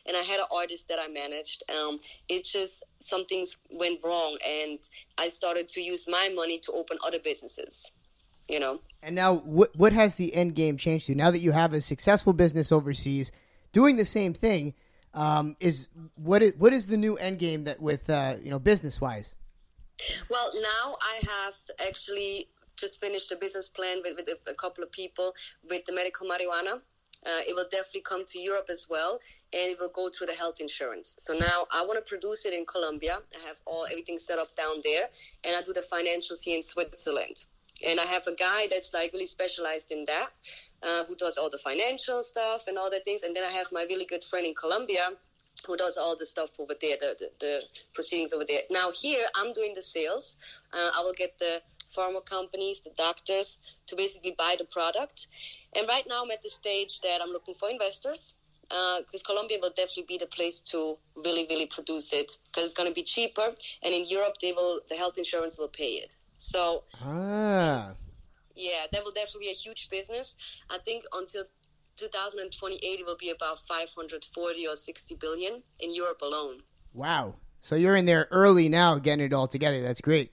and I had an artist that I managed. It's just some things went wrong, and I started to use my money to open other businesses, you know. And now, what has the end game changed to? Now that you have a successful business overseas, doing the same thing, what is the new end game that with business wise? Well, now I have actually just finished a business plan with a couple of people with the medical marijuana. It will definitely come to Europe as well, and it will go through the health insurance. So now I want to produce it in Colombia. I have everything set up down there, and I do the financials here in Switzerland. And I have a guy that's like really specialized in that, who does all the financial stuff and all the things. And then I have my really good friend in Colombia who does all the stuff over there, the proceedings over there. Now here, I'm doing the sales. I will get the pharma companies, the doctors, to basically buy the product. And right now I'm at the stage that I'm looking for investors, because Colombia will definitely be the place to really, really produce it, because it's going to be cheaper. And in Europe, the health insurance will pay it. So, yeah, that will definitely be a huge business. I think until 2028, it will be about 540 or 60 billion in Europe alone. Wow. So you're in there early now getting it all together. That's great.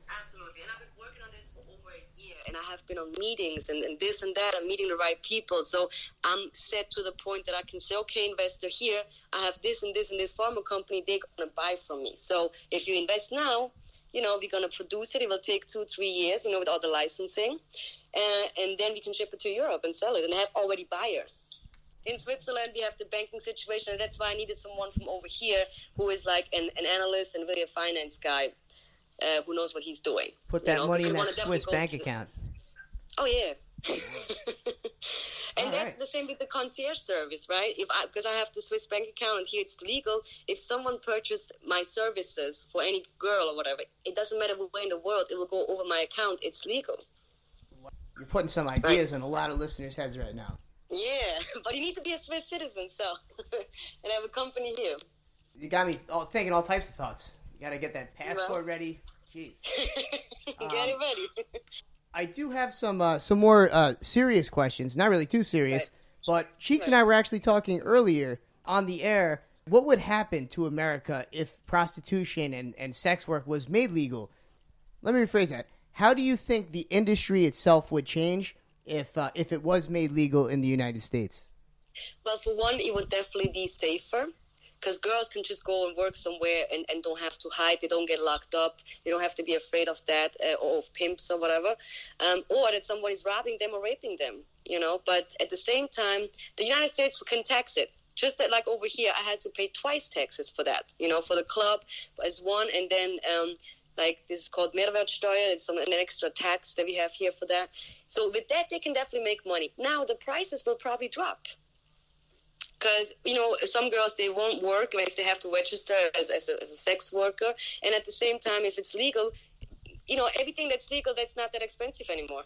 Absolutely. And I've been working on this for over a year, and I have been on meetings and this and that. I'm meeting the right people. So I'm set to the point that I can say, okay, investor, here, I have this and this and this pharma company. They're going to buy from me. So if you invest now, we're going to produce it. It will take 2-3 years, with all the licensing. And then we can ship it to Europe and sell it and have already buyers. In Switzerland, we have the banking situation, and that's why I needed someone from over here who is like an analyst and really a finance guy who knows what he's doing. Put that money in that Swiss bank account. Oh, yeah. And all that's right. The same with the concierge service, right? Because I have the Swiss bank account and here it's legal. If someone purchased my services for any girl or whatever, it doesn't matter where in the world, it will go over my account. It's legal. You're putting some ideas in a lot of listeners' heads right now. Yeah, but you need to be a Swiss citizen, so and have a company here. You got me thinking all types of thoughts. You got to get that passport ready. Jeez. Get it ready. I do have some more serious questions. Not really too serious, but Cheeks and I were actually talking earlier on the air. What would happen to America if prostitution and sex work was made legal? Let me rephrase that. How do you think the industry itself would change if it was made legal in the United States? Well, for one, it would definitely be safer, because girls can just go and work somewhere and don't have to hide. They don't get locked up. They don't have to be afraid of that or of pimps or whatever, or that someone is robbing them or raping them, But at the same time, the United States can tax it. Just that, like over here, I had to pay twice taxes for that, for the club as one, and then this is called Mehrwertsteuer. It's an extra tax that we have here for that. So with that, they can definitely make money. Now, the prices will probably drop. Because, some girls, they won't work if they have to register as a sex worker. And at the same time, if it's legal, everything that's legal, that's not that expensive anymore,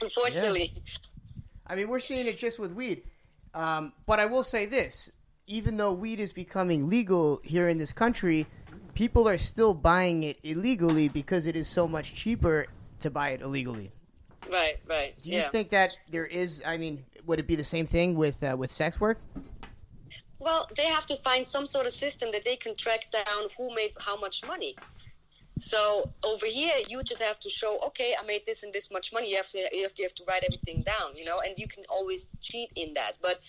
unfortunately. Yeah. I mean, we're seeing it just with weed. But I will say this. Even though weed is becoming legal here in this country, people are still buying it illegally because it is so much cheaper to buy it illegally. Right. Do you think that there is, would it be the same thing with sex work? Well, they have to find some sort of system that they can track down who made how much money. So over here, you just have to show, okay, I made this and this much money. You have to write everything down, and you can always cheat in that. But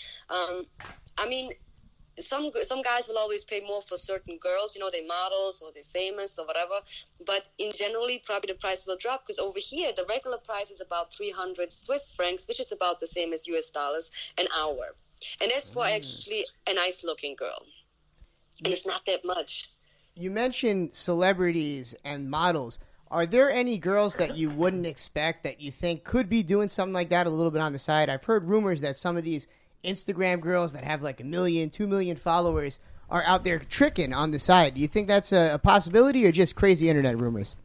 some guys will always pay more for certain girls, they're models or they're famous or whatever. But in generally, probably the price will drop, because over here, the regular price is about 300 Swiss francs, which is about the same as US dollars an hour. And that's for actually a nice-looking girl. And it's not that much. You mentioned celebrities and models. Are there any girls that you wouldn't expect that you think could be doing something like that a little bit on the side? I've heard rumors that some of these Instagram girls that have like 1 million, 2 million followers are out there tricking on the side. Do you think that's a possibility or just crazy internet rumors?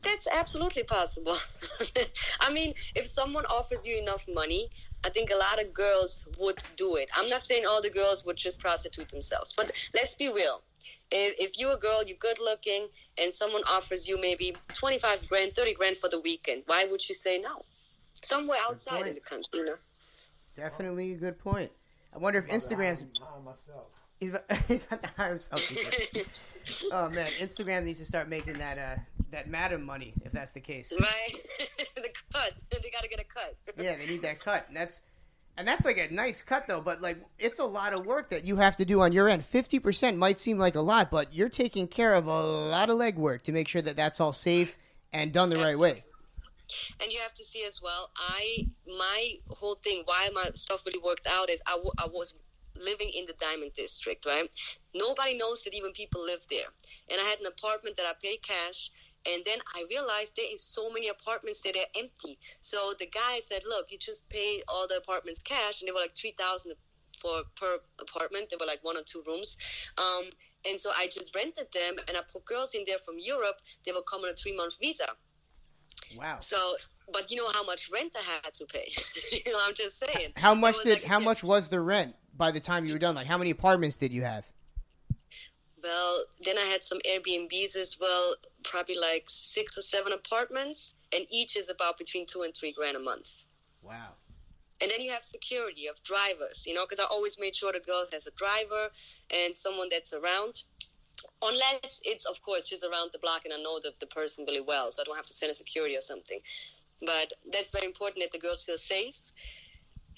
That's absolutely possible. If someone offers you enough money, I think a lot of girls would do it. I'm not saying all the girls would just prostitute themselves, but let's be real. If you're a girl, you're good looking, and someone offers you maybe 25 grand, 30 grand for the weekend, why would you say no? Somewhere outside in the country, Definitely a good point. I wonder if Instagram's... He's about to hire himself. Oh man, Instagram needs to start making that Madam money if that's the case. Right, the cut. They gotta get a cut. Yeah, they need that cut, and that's like a nice cut though. But like, it's a lot of work that you have to do on your end. 50% might seem like a lot, but you're taking care of a lot of legwork to make sure that that's all safe and done the right way. And you have to see as well, my whole thing, why my stuff really worked out is I was living in the Diamond District, right? Nobody knows that even people live there. And I had an apartment that I paid cash. And then I realized there is so many apartments that are empty. So the guy said, look, you just pay all the apartments cash. And they were like $3,000 per apartment. They were like 1 or 2 rooms. And so I just rented them. And I put girls in there from Europe. They will come on a 3-month visa. Wow. So, but you know how much rent I had to pay. You know, I'm just saying. How much was the rent by the time you were done? Like, how many apartments did you have? Well, then I had some Airbnbs as well, probably like 6 or 7 apartments, and each is about between $2,000 and $3,000 a month. Wow. And then you have security of drivers, you know, because I always made sure the girl has a driver and someone that's around. Unless it's, of course, just around the block and I know the person really well, so I don't have to send a security or something. But that's very important that the girls feel safe.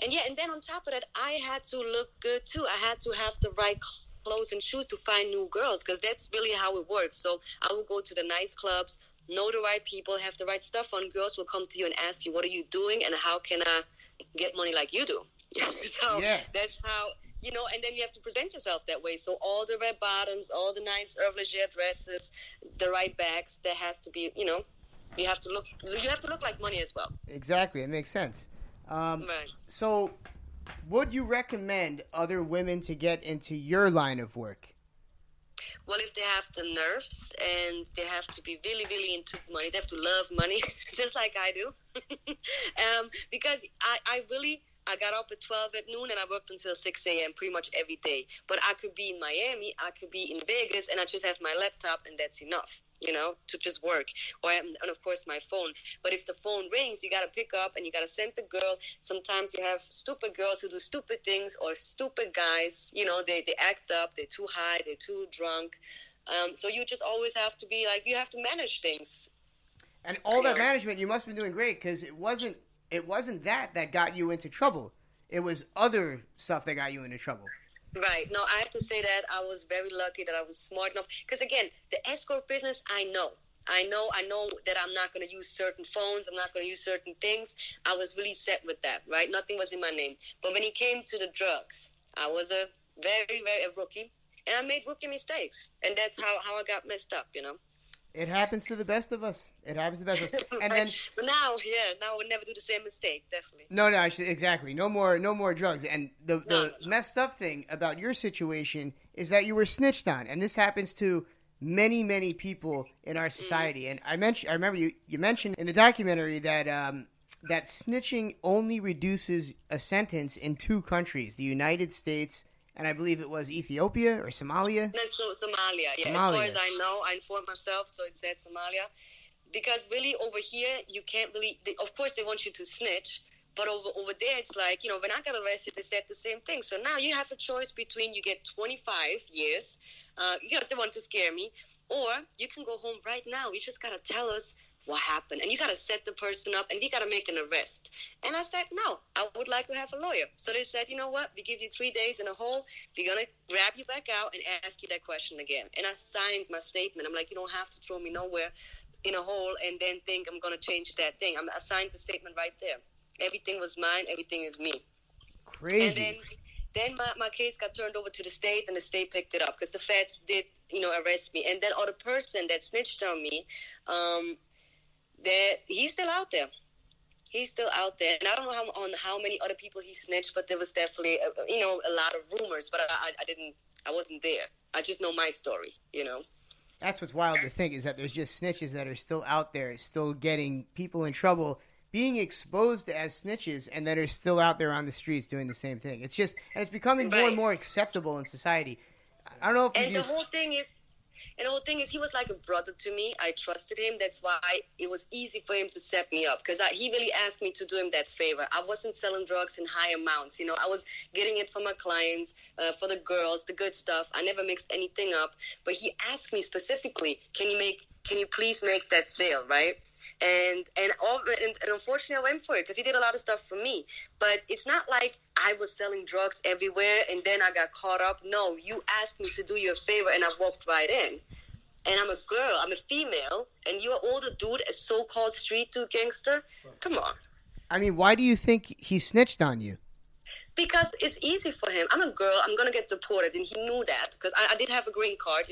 And yeah, and then on top of that, I had to look good too. I had to have the right clothes and shoes to find new girls, because that's really how it works. So I will go to the nice clubs, know the right people, have the right stuff on. Girls will come to you and ask you, what are you doing and how can I get money like you do? So yeah. That's how... You know, and then you have to present yourself that way. So all the red bottoms, all the nice Hervé Leger dresses, the right bags. There has to be, you know, you have to look like money as well. Exactly, it makes sense. Right. So, would you recommend other women to get into your line of work? Well, if they have the nerves and they have to be really, really into money, they have to love money, just like I do. Because I got up at 12 at noon and I worked until 6 a.m. pretty much every day. But I could be in Miami, I could be in Vegas, and I just have my laptop and that's enough, you know, to just work. And of course my phone. But if the phone rings, you got to pick up and you got to send the girl. Sometimes you have stupid girls who do stupid things, or stupid guys, you know, they act up, they're too high, they're too drunk. So you just always have to be like, you have to manage things. And all that management, you must have been doing great, because it wasn't that got you into trouble. It was other stuff that got you into trouble. Right. No, I have to say that I was very lucky that I was smart enough. Because, again, the escort business, I know that I'm not going to use certain phones. I'm not going to use certain things. I was really set with that, right? Nothing was in my name. But when it came to the drugs, I was a very, very rookie. And I made rookie mistakes. And that's how I got messed up, you know? It happens to the best of us. And right. then, but now I would never do the same mistake. Definitely. No, exactly. No more drugs. And the messed up thing about your situation is that you were snitched on, and this happens to many, many people in our society. And I remember you mentioned in the documentary that that snitching only reduces a sentence in 2 countries: the United States, and I believe it was Ethiopia or Somalia. No, Somalia. Yeah, Somalia. As far as I know, I informed myself, so it said Somalia. Because really, over here, you can't really... Of course, they want you to snitch, but over there, it's like, you know, when I got arrested, they said the same thing. So now you have a choice between you get 25 years, because they want to scare me, or you can go home right now. You just got to tell us what happened, and you got to set the person up, and you got to make an arrest. And I said, no, I would like to have a lawyer. So they said, you know what, we give you 3 days in a hole, we're going to grab you back out and ask you that question again. And I signed my statement. I'm like, you don't have to throw me nowhere in a hole and then think I'm going to change that thing. I signed the statement right there. Everything was mine, everything is me. Crazy. And then my case got turned over to the state, and the state picked it up because the feds did, you know, arrest me. And then other person that snitched on me, that he's still out there. He's still out there. And I don't know how many other people he snitched, but there was definitely, you know, a lot of rumors. But I wasn't there. I just know my story, you know. That's what's wild to think, is that there's just snitches that are still out there, still getting people in trouble, being exposed as snitches, and that are still out there on the streets doing the same thing. It's just, and it's becoming more and more acceptable in society. I don't know if the whole thing is, And the whole thing is, he was like a brother to me. I trusted him. That's why it was easy for him to set me up, because he really asked me to do him that favor. I wasn't selling drugs in high amounts. I was getting it for my clients, for the girls, the good stuff. I never mixed anything up. But he asked me specifically, can you please make that sale, right? And unfortunately, I went for it because he did a lot of stuff for me. But it's not like I was selling drugs everywhere and then I got caught up. No, you asked me to do you a favor and I walked right in. And I'm a girl, I'm a female, and you're an older dude, a so-called street dude gangster. Come on. I mean, why do you think he snitched on you? Because it's easy for him. I'm a girl. I'm going to get deported. And he knew that because I did have a green card,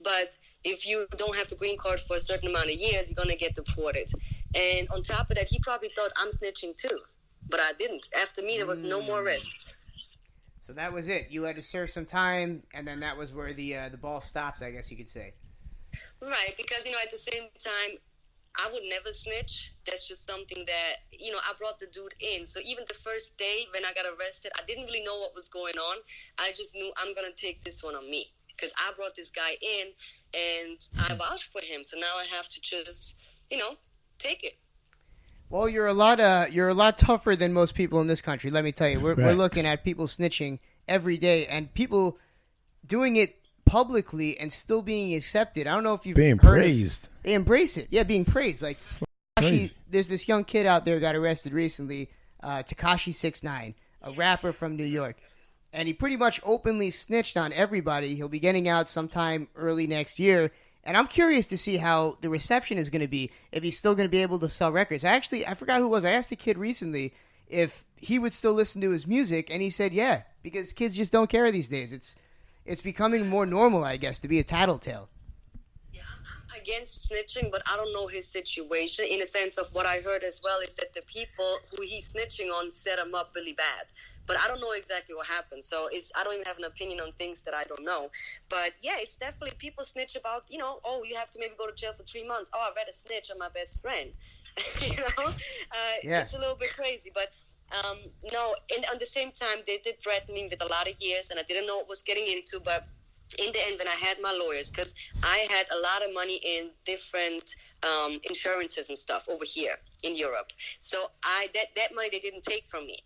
But if you don't have the green card for a certain amount of years, you're going to get deported. And on top of that, he probably thought I'm snitching too. But I didn't. After me, there was no more arrests. So that was it. You had to serve some time, and then that was where the ball stopped, I guess you could say. Right, because, at the same time, I would never snitch. That's just something that, I brought the dude in. So even the first day when I got arrested, I didn't really know what was going on. I just knew I'm going to take this one on me because I brought this guy in and I vouched for him. So now I have to just, take it. Well, you're a lot tougher than most people in this country. Let me tell you, we're looking at people snitching every day and people doing it publicly and still being accepted. I don't know if you've being heard praised. They embrace it. Yeah, being praised. Like there's this young kid out there got arrested recently, Tekashi 6ix9ine, a rapper from New York, and he pretty much openly snitched on everybody. He'll be getting out sometime early next year, and I'm curious to see how the reception is going to be, if he's still going to be able to sell records. I forgot who it was. I asked a kid recently if he would still listen to his music, and he said yeah, because kids just don't care these days. It's becoming more normal, I guess, to be a tattletale. Yeah, I'm against snitching, but I don't know his situation. In a sense of what I heard as well is that the people who he's snitching on set him up really bad. But I don't know exactly what happened. So I don't even have an opinion on things that I don't know. But yeah, it's definitely people snitch about, you have to maybe go to jail for 3 months. Oh, I read a snitch on my best friend. Yeah. It's a little bit crazy, but no, and at the same time, they did threaten me with a lot of years, and I didn't know what I was getting into, but in the end, when I had my lawyers, because I had a lot of money in different insurances and stuff over here in Europe, so that money they didn't take from me,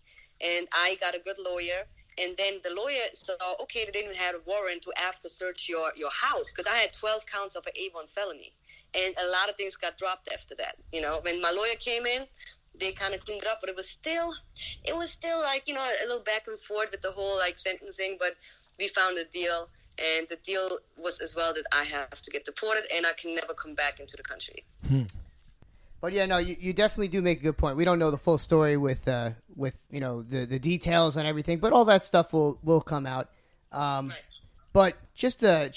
and I got a good lawyer, and then the lawyer saw, okay, they didn't have a warrant to after search your house, because I had 12 counts of an A1 felony, and a lot of things got dropped after that, when my lawyer came in, they kind of cleaned it up, but it was still like, a little back and forth with the whole like sentencing, but we found a deal, and the deal was as well that I have to get deported and I can never come back into the country. But yeah, no, you definitely do make a good point. We don't know the full story with the details and everything, but all that stuff will come out. Right. But just a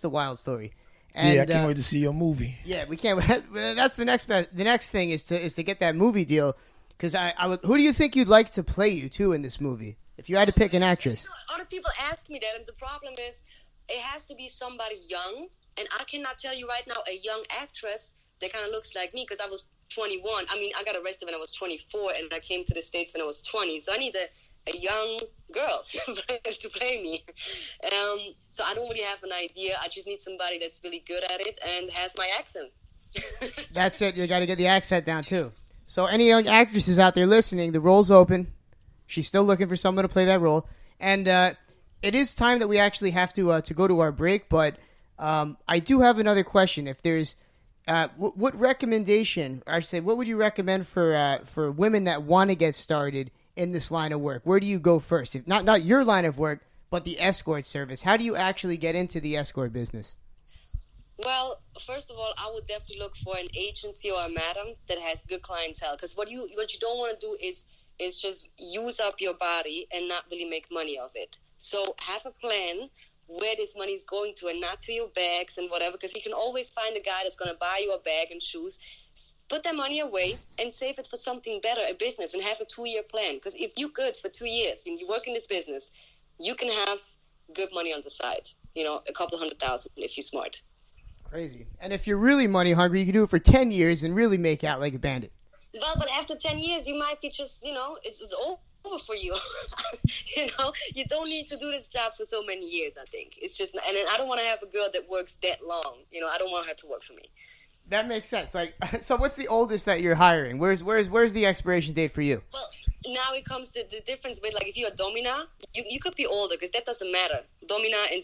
wild story. And, yeah, I can't wait to see your movie. Yeah, we can't. That's the next thing is to get that movie deal. Because who do you think you'd like to play you too in this movie? If you had to pick an actress. Other people ask me that, and the problem is it has to be somebody young, and I cannot tell you right now a young actress that kind of looks like me because I was 21. I mean, I got arrested when I was 24, and I came to the States when I was 20. So I need a young girl to play me. So I don't really have an idea. I just need somebody that's really good at it and has my accent. That's it. You got to get the accent down too. So any young actresses out there listening, the role's open. She's still looking for someone to play that role. And it is time that we actually have to go to our break. But I do have another question. If there's what recommendation, or I should say, what would you recommend for women that want to get started in this line of work? Where do you go first? If not your line of work, but the escort service. How do you actually get into the escort business? Well, first of all, I would definitely look for an agency or a madam that has good clientele. Because what you don't want to do is just use up your body and not really make money of it. So have a plan where this money is going to, and not to your bags and whatever. Because you can always find a guy that's going to buy you a bag and shoes. Put that money away and save it for something better, a business, and have a 2-year plan. Because if you're good for 2 years and you work in this business, you can have good money on the side. A couple $100,000 if you're smart. Crazy. And if you're really money hungry, you can do it for 10 years and really make out like a bandit. Well, but after 10 years, you might be just, it's over for you. You know, you don't need to do this job for so many years. I think it's just, and I don't want to have a girl that works that long. You know, I don't want her to work for me. That makes sense. Like, so what's the oldest that you're hiring? Where's the expiration date for you? Well, now it comes to the difference with, like, if you're a domina, you could be older because that doesn't matter. Domina and